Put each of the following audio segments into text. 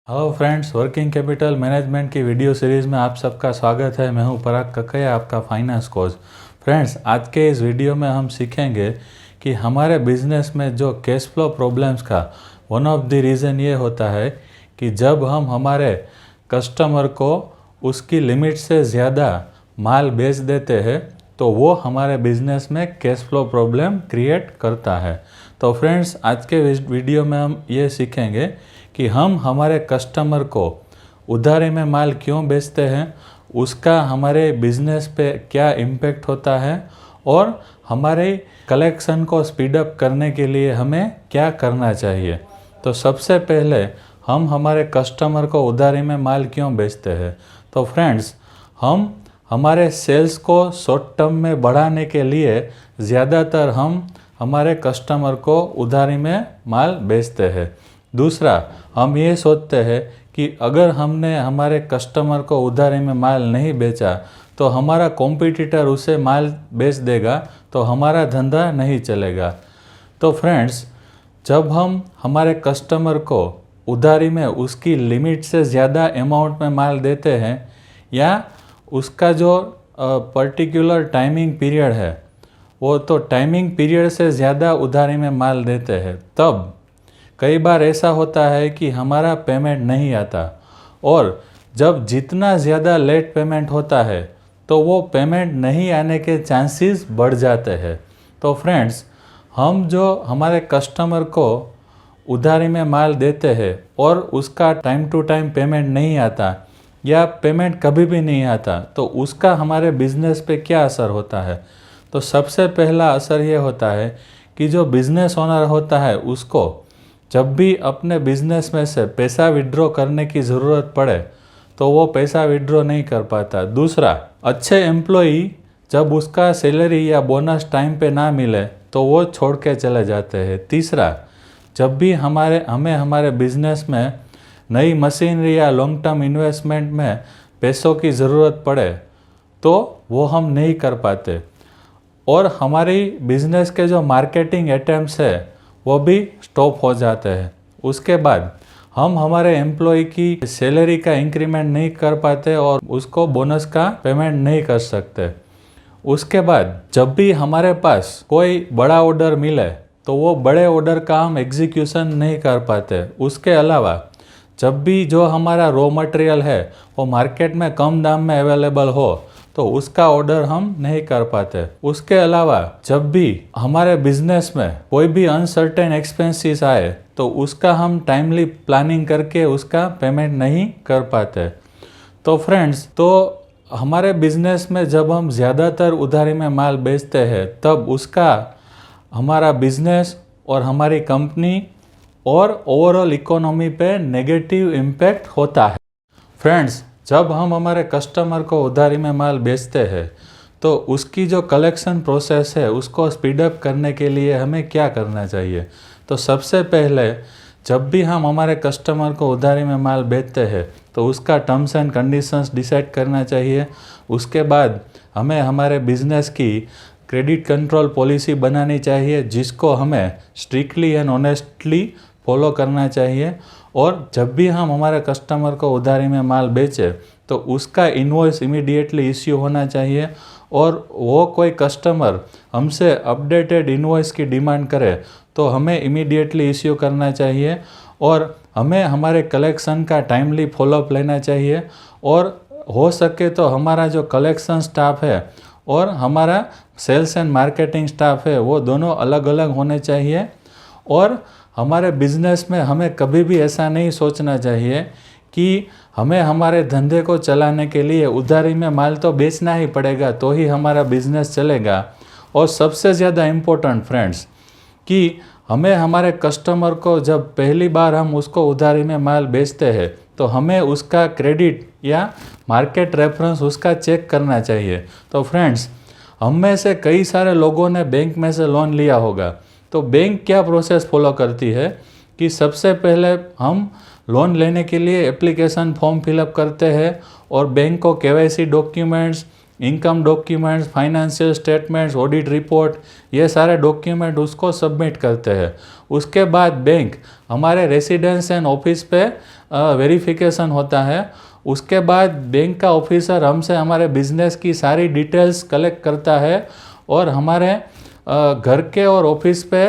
Hello friends, working capital management की video series में आप सबका स्वागत है। मैं हूं पराग कक्कैया, आपका फाइनेंस कोच। फ्रेंड्स, आज के इस वीडियो में हम सीखेंगे कि हमारे बिजनेस में जो कैश फ्लो प्रॉब्लम्स का वन ऑफ द रीज़न ये होता है कि जब हम हमारे कस्टमर को उसकी लिमिट से ज़्यादा माल बेच देते हैं तो वो हमारे बिजनेस में कैश फ्लो प्रॉब्लम क्रिएट करता है। तो फ्रेंड्स, आज के वीडियो में हम ये सीखेंगे कि हम हमारे कस्टमर को उधारी में माल क्यों बेचते हैं, उसका हमारे बिजनेस पे क्या इम्पेक्ट होता है और हमारे कलेक्शन को स्पीड अप करने के लिए हमें क्या करना चाहिए। तो सबसे पहले हम हमारे कस्टमर को उधारी में माल क्यों बेचते हैं। तो फ्रेंड्स, हम हमारे सेल्स को शॉर्ट टर्म में बढ़ाने के लिए ज़्यादातर हम हमारे कस्टमर को उधारी में माल बेचते हैं। दूसरा, हम ये सोचते हैं कि अगर हमने हमारे कस्टमर को उधारी में माल नहीं बेचा तो हमारा कॉम्पिटिटर उसे माल बेच देगा तो हमारा धंधा नहीं चलेगा। तो फ्रेंड्स, जब हम हमारे कस्टमर को उधारी में उसकी लिमिट से ज़्यादा अमाउंट में माल देते हैं या उसका जो पर्टिकुलर टाइमिंग पीरियड है वो तो टाइमिंग पीरियड से ज़्यादा उधारी में माल देते हैं, तब कई बार ऐसा होता है कि हमारा पेमेंट नहीं आता और जब जितना ज़्यादा लेट पेमेंट होता है तो वो पेमेंट नहीं आने के चांसेस बढ़ जाते हैं। तो फ्रेंड्स, हम जो हमारे कस्टमर को उधारी में माल देते हैं और उसका टाइम टू टाइम पेमेंट नहीं आता या पेमेंट कभी भी नहीं आता तो उसका हमारे बिजनेस पे क्या असर होता है। तो सबसे पहला असर ये होता है कि जो बिज़नेस ओनर होता है उसको जब भी अपने बिजनेस में से पैसा विड्रॉ करने की ज़रूरत पड़े तो वो पैसा विड्रॉ नहीं कर पाता। दूसरा, अच्छे एम्प्लॉई जब उसका सैलरी या बोनस टाइम पे ना मिले तो वो छोड़ के चले जाते हैं। तीसरा, जब भी हमें हमारे बिजनेस में नई मशीनरी या लॉन्ग टर्म इन्वेस्टमेंट में पैसों की ज़रूरत पड़े तो वो हम नहीं कर पाते और हमारी बिजनेस के जो मार्केटिंग अटेम्प्ट्स है वो भी स्टॉप हो जाते हैं। उसके बाद हम हमारे एम्प्लॉय की सैलरी का इंक्रीमेंट नहीं कर पाते और उसको बोनस का पेमेंट नहीं कर सकते। उसके बाद जब भी हमारे पास कोई बड़ा ऑर्डर मिले तो वो बड़े ऑर्डर का हम एग्जीक्यूशन नहीं कर पाते। उसके अलावा जब भी जो हमारा रॉ मटेरियल है वो मार्केट में कम दाम में अवेलेबल हो तो उसका ऑर्डर हम नहीं कर पाते। उसके अलावा जब भी हमारे बिजनेस में कोई भी अनसर्टेन एक्सपेंसेस आए तो उसका हम टाइमली प्लानिंग करके उसका पेमेंट नहीं कर पाते। तो फ्रेंड्स, तो हमारे बिजनेस में जब हम ज़्यादातर उधारी में माल बेचते हैं तब उसका हमारा बिजनेस और हमारी कंपनी और ओवरऑल इकोनॉमी पे नेगेटिव इम्पैक्ट होता है। फ्रेंड्स, जब हम हमारे कस्टमर को उधारी में माल बेचते हैं तो उसकी जो कलेक्शन प्रोसेस है उसको स्पीड अप करने के लिए हमें क्या करना चाहिए। तो सबसे पहले जब भी हम हमारे कस्टमर को उधारी में माल बेचते हैं तो उसका टर्म्स एंड कंडीशंस डिसाइड करना चाहिए। उसके बाद हमें हमारे बिजनेस की क्रेडिट कंट्रोल पॉलिसी बनानी चाहिए जिसको हमें स्ट्रिक्टली एंड ऑनेस्टली फॉलो करना चाहिए। और जब भी हम हमारे कस्टमर को उधारी में माल बेचें तो उसका इन्वॉइस इमीडिएटली इश्यू होना चाहिए और वो कोई कस्टमर हमसे अपडेटेड इन्वॉइस की डिमांड करे तो हमें इमीडिएटली इश्यू करना चाहिए और हमें हमारे कलेक्शन का टाइमली फॉलोअप लेना चाहिए। और हो सके तो हमारा जो कलेक्शन स्टाफ है और हमारा सेल्स एंड मार्केटिंग स्टाफ है वो दोनों अलग अलग होने चाहिए। और हमारे बिजनेस में हमें कभी भी ऐसा नहीं सोचना चाहिए कि हमें हमारे धंधे को चलाने के लिए उधारी में माल तो बेचना ही पड़ेगा तो ही हमारा बिजनेस चलेगा। और सबसे ज़्यादा इम्पोर्टेंट फ्रेंड्स, कि हमें हमारे कस्टमर को जब पहली बार हम उसको उधारी में माल बेचते हैं तो हमें उसका क्रेडिट या मार्केट रेफरेंस उसका चेक करना चाहिए। तो फ्रेंड्स, हम में से कई सारे लोगों ने बैंक में से लोन लिया होगा। तो बैंक क्या प्रोसेस फॉलो करती है कि सबसे पहले हम लोन लेने के लिए एप्लीकेशन फॉर्म फिलअप करते हैं और बैंक को KYC documents income documents, financial statements, audit report, ये सारे डॉक्यूमेंट उसको सबमिट करते हैं। उसके बाद बैंक हमारे रेसिडेंस एंड ऑफिस पे वेरिफिकेशन होता है। उसके बाद बैंक का ऑफिसर हमसे हमारे बिजनेस की सारी डिटेल्स कलेक्ट करता है और हमारे घर के और ऑफिस पे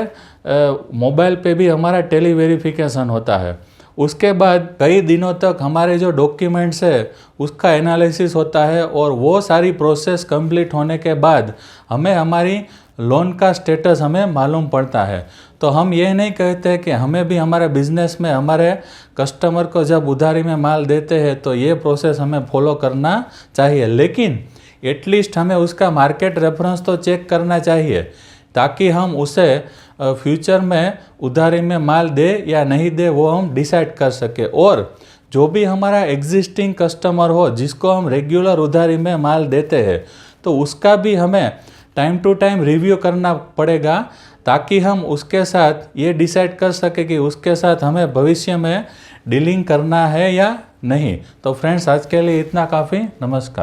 मोबाइल पे भी हमारा टेली वेरिफिकेशन होता है। उसके बाद कई दिनों तक हमारे जो डॉक्यूमेंट्स है उसका एनालिसिस होता है और वो सारी प्रोसेस कंप्लीट होने के बाद हमें हमारी लोन का स्टेटस हमें मालूम पड़ता है। तो हम ये नहीं कहते कि हमें भी हमारे बिजनेस में हमारे कस्टमर को जब उधारी में माल देते हैं तो ये प्रोसेस हमें फॉलो करना चाहिए, लेकिन एटलीस्ट हमें उसका मार्केट रेफरेंस तो चेक करना चाहिए ताकि हम उसे फ्यूचर में उधारी में माल दे या नहीं दे वो हम डिसाइड कर सके। और जो भी हमारा एग्जिस्टिंग कस्टमर हो जिसको हम रेगुलर उधारी में माल देते हैं तो उसका भी हमें टाइम टू टाइम रिव्यू करना पड़ेगा ताकि हम उसके साथ ये डिसाइड कर सके कि उसके साथ हमें भविष्य में डीलिंग करना है या नहीं। तो फ्रेंड्स, आज के लिए इतना काफ़ी। नमस्कार।